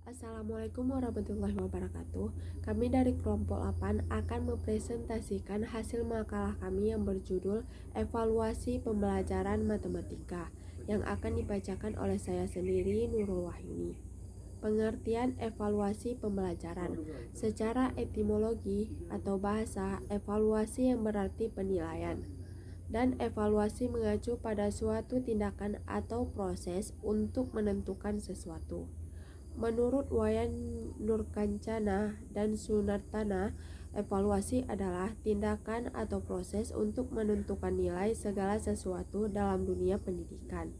Assalamualaikum warahmatullahi wabarakatuh. Kami dari kelompok 8 akan mempresentasikan hasil makalah kami yang berjudul Evaluasi Pembelajaran Matematika yang akan dibacakan oleh saya sendiri, Nurul Wahyuni. Pengertian evaluasi pembelajaran. Secara etimologi atau bahasa, evaluasi yang berarti penilaian. Dan evaluasi mengacu pada suatu tindakan atau proses untuk menentukan sesuatu. Menurut Wayan Nurkancana dan Sunartana, evaluasi adalah tindakan atau proses untuk menentukan nilai segala sesuatu dalam dunia pendidikan.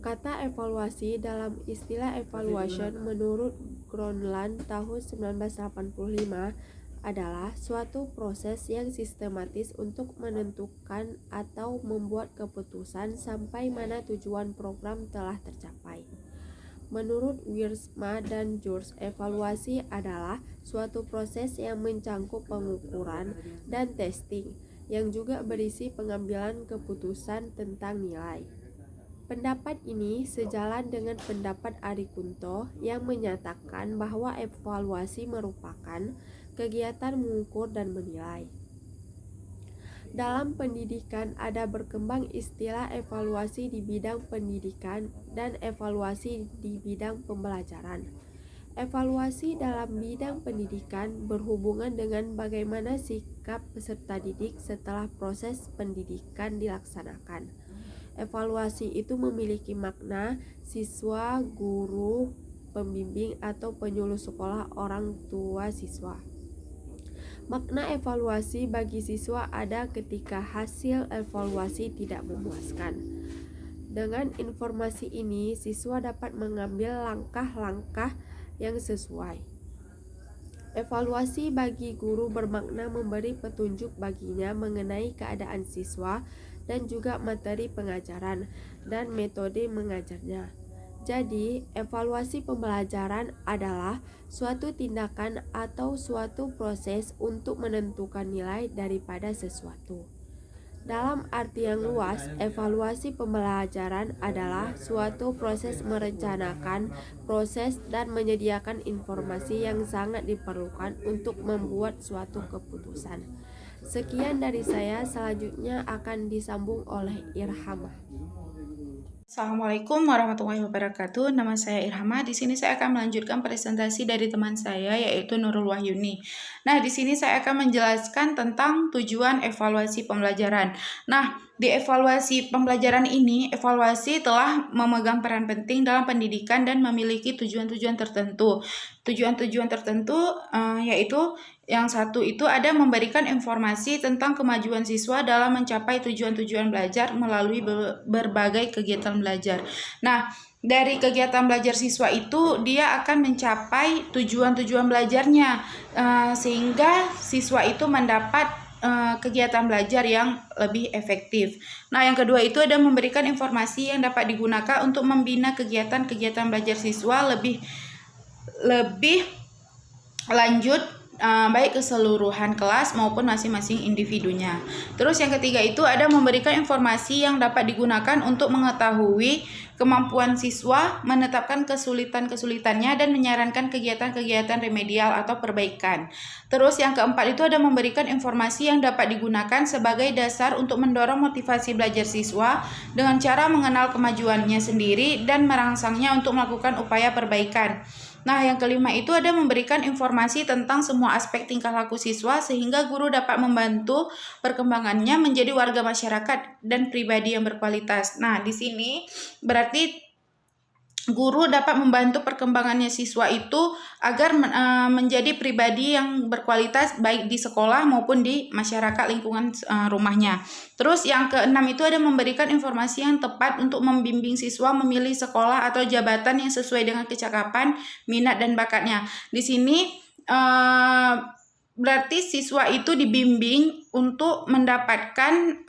Kata evaluasi dalam istilah evaluation menurut Groenland tahun 1985 adalah suatu proses yang sistematis untuk menentukan atau membuat keputusan sampai mana tujuan program telah tercapai. Menurut Wiersma dan George, evaluasi adalah suatu proses yang mencangkup pengukuran dan testing, yang juga berisi pengambilan keputusan tentang nilai. Pendapat ini sejalan dengan pendapat Ari Kunto yang menyatakan bahwa evaluasi merupakan kegiatan mengukur dan menilai. Dalam pendidikan ada berkembang istilah evaluasi di bidang pendidikan dan evaluasi di bidang pembelajaran. Evaluasi dalam bidang pendidikan berhubungan dengan bagaimana sikap peserta didik setelah proses pendidikan dilaksanakan. Evaluasi itu memiliki makna siswa, guru, pembimbing, atau penyuluh sekolah, orang tua siswa. Makna evaluasi bagi siswa ada ketika hasil evaluasi tidak memuaskan. Dengan informasi ini, siswa dapat mengambil langkah-langkah yang sesuai. Evaluasi bagi guru bermakna memberi petunjuk baginya mengenai keadaan siswa dan juga materi pengajaran dan metode mengajarnya. Jadi, evaluasi pembelajaran adalah suatu tindakan atau suatu proses untuk menentukan nilai daripada sesuatu. Dalam arti yang luas, evaluasi pembelajaran adalah suatu proses merencanakan, proses, dan menyediakan informasi yang sangat diperlukan untuk membuat suatu keputusan. Sekian dari saya, selanjutnya akan disambung oleh Irhamah. Assalamualaikum warahmatullahi wabarakatuh. Nama saya Irhama. Di sini saya akan melanjutkan presentasi dari teman saya yaitu Nurul Wahyuni. Nah, di sini saya akan menjelaskan tentang tujuan evaluasi pembelajaran. Nah, di evaluasi pembelajaran ini, evaluasi telah memegang peran penting dalam pendidikan dan memiliki tujuan-tujuan tertentu. Tujuan-tujuan tertentu yaitu yang satu itu ada memberikan informasi tentang kemajuan siswa dalam mencapai tujuan-tujuan belajar melalui berbagai kegiatan belajar. Nah, dari kegiatan belajar siswa itu dia akan mencapai tujuan-tujuan belajarnya sehingga siswa itu mendapat kegiatan belajar yang lebih efektif. Nah, yang kedua itu ada memberikan informasi yang dapat digunakan untuk membina kegiatan-kegiatan belajar siswa lebih lanjut baik keseluruhan kelas maupun masing-masing individunya. Terus yang ketiga itu ada memberikan informasi yang dapat digunakan untuk mengetahui kemampuan siswa, menetapkan kesulitan-kesulitannya, dan menyarankan kegiatan-kegiatan remedial atau perbaikan. Terus yang keempat itu ada memberikan informasi yang dapat digunakan sebagai dasar untuk mendorong motivasi belajar siswa dengan cara mengenal kemajuannya sendiri dan merangsangnya untuk melakukan upaya perbaikan. Nah, yang kelima itu ada memberikan informasi tentang semua aspek tingkah laku siswa sehingga guru dapat membantu perkembangannya menjadi warga masyarakat dan pribadi yang berkualitas. Nah, di sini berarti guru dapat membantu perkembangannya siswa itu agar menjadi pribadi yang berkualitas baik di sekolah maupun di masyarakat lingkungan rumahnya. Terus yang keenam itu ada memberikan informasi yang tepat untuk membimbing siswa memilih sekolah atau jabatan yang sesuai dengan kecakapan, minat, dan bakatnya. Di sini berarti siswa itu dibimbing untuk mendapatkan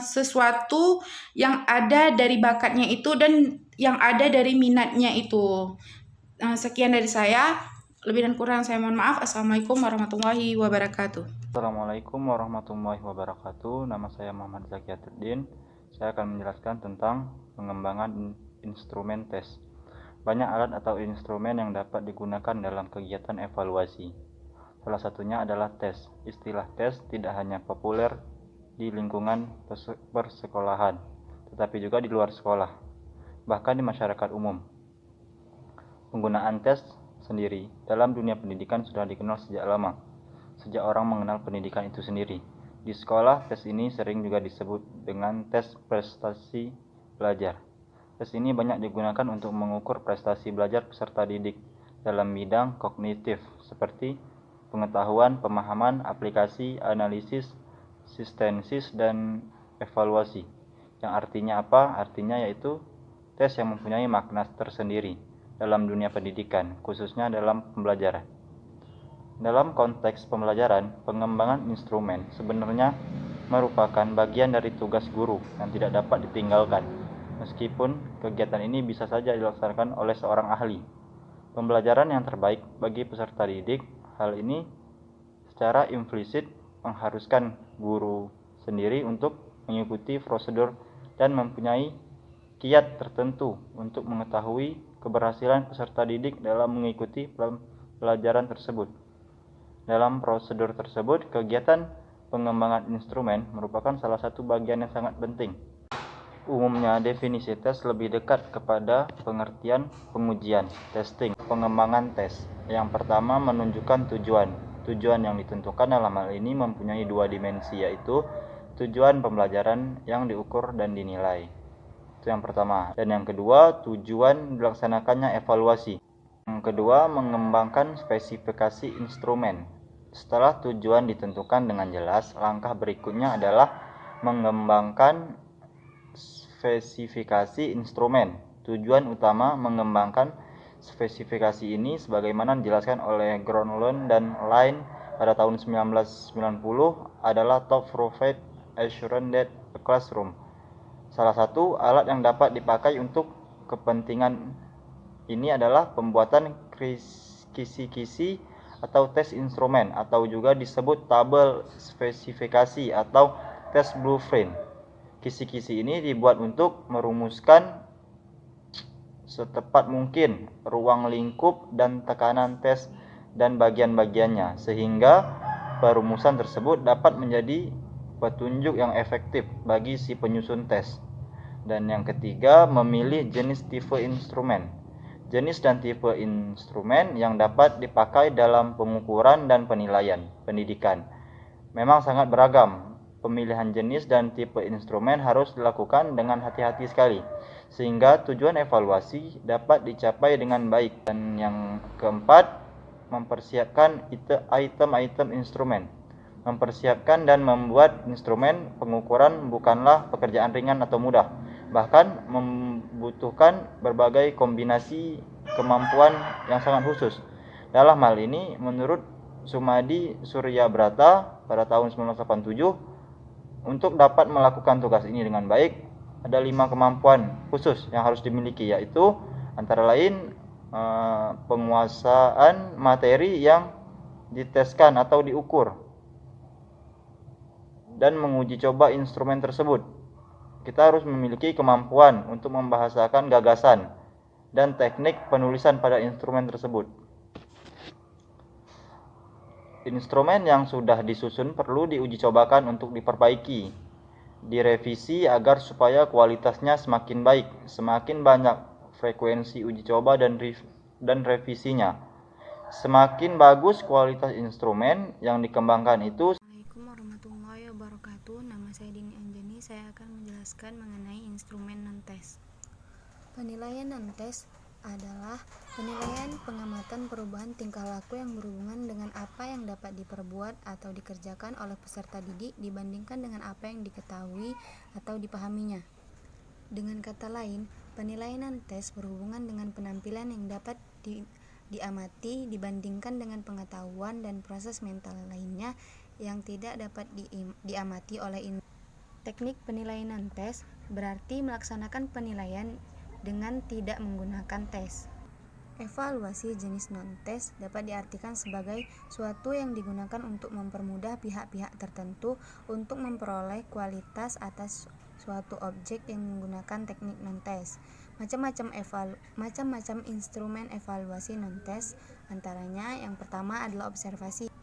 sesuatu yang ada dari bakatnya itu dan yang ada dari minatnya itu. Sekian dari saya. Lebih dan kurang saya mohon maaf. Assalamualaikum warahmatullahi wabarakatuh. Assalamualaikum warahmatullahi wabarakatuh. Nama saya Muhammad Zakiatuddin. Saya akan menjelaskan tentang pengembangan instrumen tes. Banyak alat atau instrumen yang dapat digunakan dalam kegiatan evaluasi. Salah satunya adalah tes. Istilah tes tidak hanya populer di lingkungan persekolahan, tetapi juga di luar sekolah, bahkan di masyarakat umum. Penggunaan tes sendiri dalam dunia pendidikan sudah dikenal sejak lama, sejak orang mengenal pendidikan itu sendiri. Di sekolah, tes ini sering juga disebut dengan tes prestasi belajar. Tes ini banyak digunakan untuk mengukur prestasi belajar peserta didik dalam bidang kognitif, seperti pengetahuan, pemahaman, aplikasi, analisis, sistensis, dan evaluasi. Yang artinya apa? Artinya yaitu tes yang mempunyai makna tersendiri dalam dunia pendidikan, khususnya dalam pembelajaran. Dalam konteks pembelajaran, pengembangan instrumen sebenarnya merupakan bagian dari tugas guru yang tidak dapat ditinggalkan, meskipun kegiatan ini bisa saja dilaksanakan oleh seorang ahli. Pembelajaran yang terbaik bagi peserta didik, hal ini secara implisit mengharuskan guru sendiri untuk mengikuti prosedur dan mempunyai kiat tertentu untuk mengetahui keberhasilan peserta didik dalam mengikuti pelajaran tersebut. Dalam prosedur tersebut, kegiatan pengembangan instrumen merupakan salah satu bagian yang sangat penting. Umumnya, definisi tes lebih dekat kepada pengertian pengujian, testing, pengembangan tes. Yang pertama, menunjukkan tujuan. Tujuan yang ditentukan dalam hal ini mempunyai dua dimensi, yaitu tujuan pembelajaran yang diukur dan dinilai. Itu yang pertama. Dan yang kedua, tujuan dilaksanakannya evaluasi. Yang kedua, mengembangkan spesifikasi instrumen. Setelah tujuan ditentukan dengan jelas, langkah berikutnya adalah mengembangkan spesifikasi instrumen. Tujuan utama mengembangkan spesifikasi ini sebagaimana dijelaskan oleh Gronlund dan Line pada tahun 1990 adalah Top Profit Assurance Classroom. Salah satu alat yang dapat dipakai untuk kepentingan ini adalah pembuatan kisi-kisi atau tes instrumen, atau juga disebut tabel spesifikasi atau tes blueprint. Kisi-kisi ini dibuat untuk merumuskan setepat mungkin ruang lingkup dan tekanan tes dan bagian-bagiannya, sehingga perumusan tersebut dapat menjadi petunjuk yang efektif bagi si penyusun tes. Dan yang ketiga, memilih jenis tipe instrumen. Jenis dan tipe instrumen yang dapat dipakai dalam pengukuran dan penilaian pendidikan memang sangat beragam. Pemilihan jenis dan tipe instrumen harus dilakukan dengan hati-hati sekali, sehingga tujuan evaluasi dapat dicapai dengan baik. Dan yang keempat, mempersiapkan item-item instrumen. Mempersiapkan dan membuat instrumen pengukuran bukanlah pekerjaan ringan atau mudah, bahkan membutuhkan berbagai kombinasi kemampuan yang sangat khusus. Dalam hal ini, menurut Sumadi Suryabrata pada tahun 1987, untuk dapat melakukan tugas ini dengan baik, ada 5 kemampuan khusus yang harus dimiliki, yaitu antara lain penguasaan materi yang diteskan atau diukur, dan menguji coba instrumen tersebut. Kita harus memiliki kemampuan untuk membahasakan gagasan dan teknik penulisan pada instrumen tersebut. Instrumen yang sudah disusun perlu diuji cobakan untuk diperbaiki, direvisi agar supaya kualitasnya semakin baik. Semakin banyak frekuensi uji coba dan revisinya, semakin bagus kualitas instrumen yang dikembangkan itu. Assalamualaikum warahmatullahi wabarakatuh. Nama saya Dini Anjani. Saya akan menjelaskan mengenai instrumen non-tes. Penilaian non-tes adalah penilaian pengamatan perubahan tingkah laku yang berhubungan dengan apa yang dapat diperbuat atau dikerjakan oleh peserta didik dibandingkan dengan apa yang diketahui atau dipahaminya. Dengan kata lain, penilaian non-tes berhubungan dengan penampilan yang dapat diamati dibandingkan dengan pengetahuan dan proses mental lainnya yang tidak dapat diamati oleh teknik penilaian non-tes berarti melaksanakan penilaian dengan tidak menggunakan tes. Evaluasi jenis non-tes dapat diartikan sebagai suatu yang digunakan untuk mempermudah pihak-pihak tertentu untuk memperoleh kualitas atas suatu objek yang menggunakan teknik non-tes. Macam-macam instrumen evaluasi non-tes, antaranya yang pertama adalah observasi.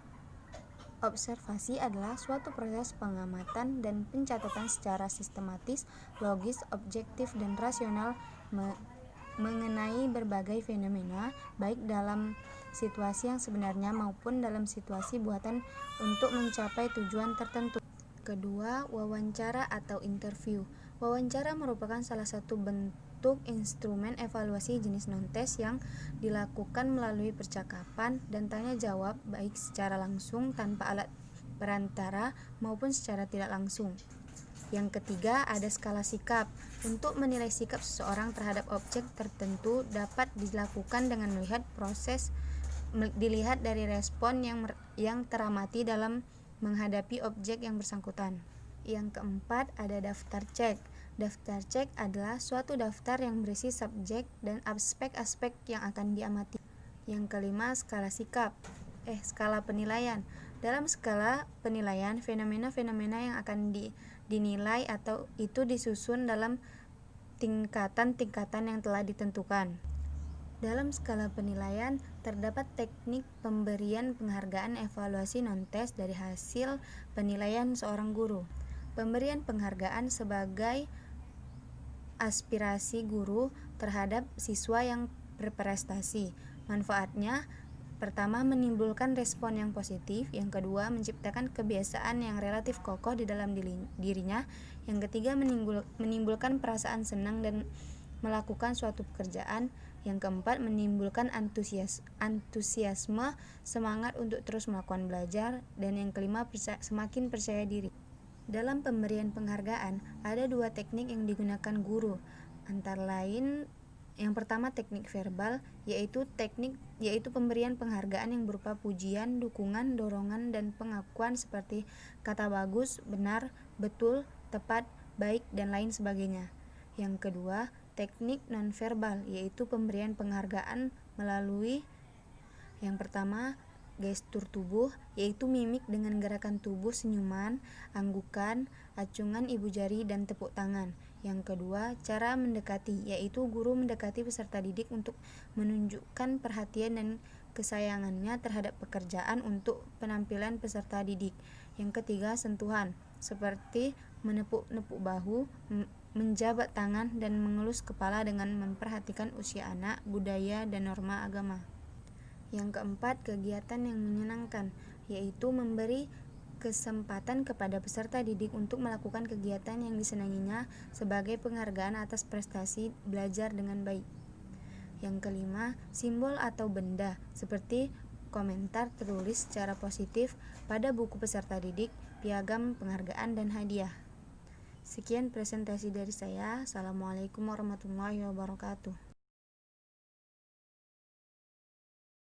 Observasi adalah suatu proses pengamatan dan pencatatan secara sistematis, logis, objektif, dan rasional mengenai berbagai fenomena, baik dalam situasi yang sebenarnya maupun dalam situasi buatan untuk mencapai tujuan tertentu. Kedua, wawancara atau interview. Wawancara merupakan salah satu bentuk instrumen evaluasi jenis non-tes yang dilakukan melalui percakapan dan tanya jawab baik secara langsung tanpa alat perantara maupun secara tidak langsung. Yang ketiga, ada skala sikap. Untuk menilai sikap seseorang terhadap objek tertentu dapat dilakukan dengan dilihat dari respon yang teramati dalam menghadapi objek yang bersangkutan. Yang keempat, ada daftar cek. Daftar cek adalah suatu daftar yang berisi subjek dan aspek-aspek yang akan diamati. Yang kelima, skala penilaian. Dalam skala penilaian, fenomena-fenomena yang akan dinilai atau itu disusun dalam tingkatan-tingkatan yang telah ditentukan. Dalam skala penilaian, terdapat teknik pemberian penghargaan evaluasi non-tes dari hasil penilaian seorang guru. Pemberian penghargaan sebagai aspirasi guru terhadap siswa yang berprestasi. Manfaatnya, pertama, menimbulkan respon yang positif. Yang kedua, menciptakan kebiasaan yang relatif kokoh di dalam dirinya. Yang ketiga, menimbulkan perasaan senang dan melakukan suatu pekerjaan. Yang keempat, menimbulkan antusiasme, semangat untuk terus melakukan belajar. Dan yang kelima, semakin percaya diri. Dalam pemberian penghargaan, ada dua teknik yang digunakan guru, antara lain yang pertama teknik verbal, yaitu pemberian penghargaan yang berupa pujian, dukungan, dorongan, dan pengakuan seperti kata bagus, benar, betul, tepat, baik, dan lain sebagainya. Yang kedua, teknik nonverbal, yaitu pemberian penghargaan melalui yang pertama, gestur tubuh, yaitu mimik dengan gerakan tubuh senyuman, anggukan, acungan ibu jari, dan tepuk tangan. Yang kedua, cara mendekati, yaitu guru mendekati peserta didik untuk menunjukkan perhatian dan kesayangannya terhadap pekerjaan untuk penampilan peserta didik. Yang ketiga, sentuhan, seperti menepuk-nepuk bahu, menjabat tangan, dan mengelus kepala dengan memperhatikan usia anak, budaya, dan norma agama. Yang keempat, kegiatan yang menyenangkan, yaitu memberi kesempatan kepada peserta didik untuk melakukan kegiatan yang disenanginya sebagai penghargaan atas prestasi belajar dengan baik. Yang kelima, simbol atau benda, seperti komentar tertulis secara positif pada buku peserta didik, piagam penghargaan, dan hadiah. Sekian presentasi dari saya. Assalamualaikum warahmatullahi wabarakatuh.